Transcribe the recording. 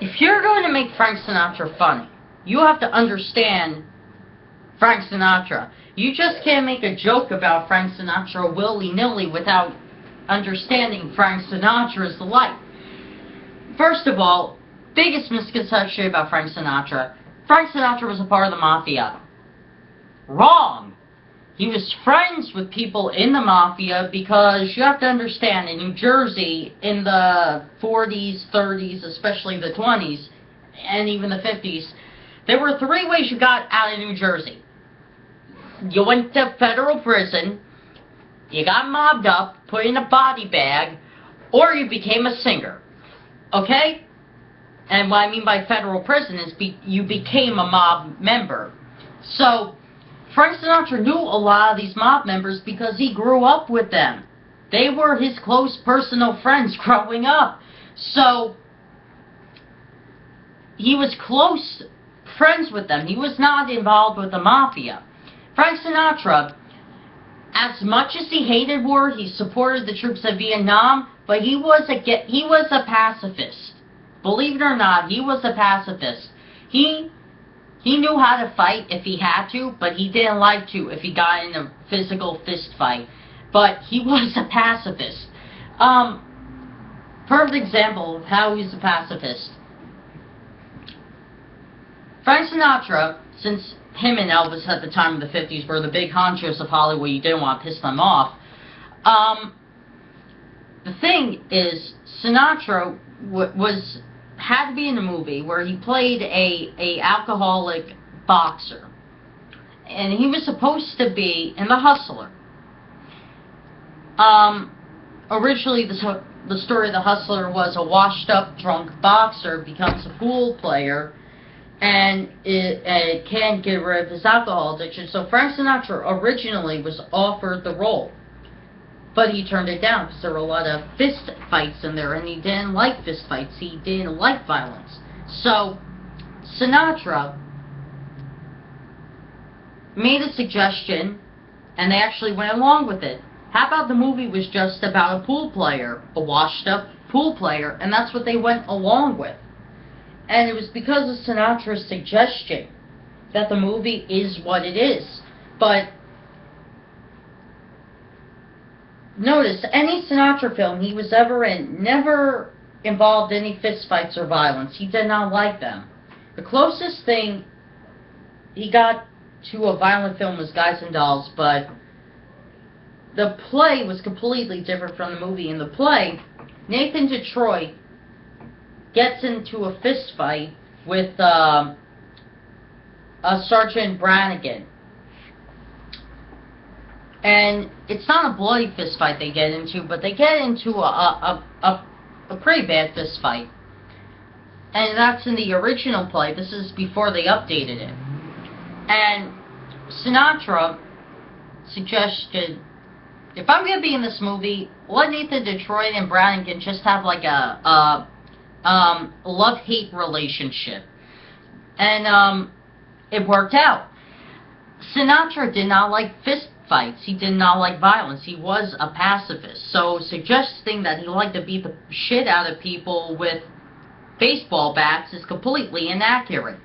if you're going to make Frank Sinatra funny, you have to understand Frank Sinatra. You just can't make a joke about Frank Sinatra willy-nilly without understanding Frank Sinatra's life. First of all, biggest misconception about Frank Sinatra. Frank Sinatra was a part of the Mafia. Wrong! He was friends with people in the Mafia because you have to understand, in New Jersey, in the 40s, 30s, especially the 20s, and even the 50s, there were three ways you got out of New Jersey. You went to federal prison, you got mobbed up, put in a body bag, or you became a singer. Okay? And what I mean by federal prison is you became a mob member. So, Frank Sinatra knew a lot of these mob members because he grew up with them. They were his close personal friends growing up. So, he was close friends with them. He was not involved with the Mafia. Frank Sinatra, as much as he hated war, he supported the troops of Vietnam, but he was a pacifist. Believe it or not, he was a pacifist. He knew how to fight if he had to, but he didn't like to if he got in a physical fist fight. But he was a pacifist. Perfect example of how he's a pacifist. Frank Sinatra, since him and Elvis at the time of the 50s were the big honchos of Hollywood, you didn't want to piss them off. The thing is, Sinatra had to be in a movie where he played a alcoholic boxer, and he was supposed to be in The Hustler. Originally, the story of The Hustler was a washed-up drunk boxer becomes a pool player and it can't get rid of his alcohol addiction. So Frank Sinatra originally was offered the role, but he turned it down because there were a lot of fist fights in there, and he didn't like fist fights. He didn't like violence. So Sinatra made a suggestion, and they actually went along with it. How about the movie was just about a pool player, a washed-up pool player, and that's what they went along with. And it was because of Sinatra's suggestion that the movie is what it is. But notice, any Sinatra film he was ever in never involved any fistfights or violence. He did not like them. The closest thing he got to a violent film was Guys and Dolls, but the play was completely different from the movie. In the play, Nathan Detroit gets into a fist fight with Sergeant Brannigan. And it's not a bloody fist fight they get into, but they get into a pretty bad fist fight. And that's in the original play. This is before they updated it. And Sinatra suggested, if I'm going to be in this movie, let Nathan Detroit and Brannigan just have like a love-hate relationship. And it worked out. Sinatra did not like fist fights. He did not like violence. He was a pacifist. So suggesting that he liked to beat the shit out of people with baseball bats is completely inaccurate.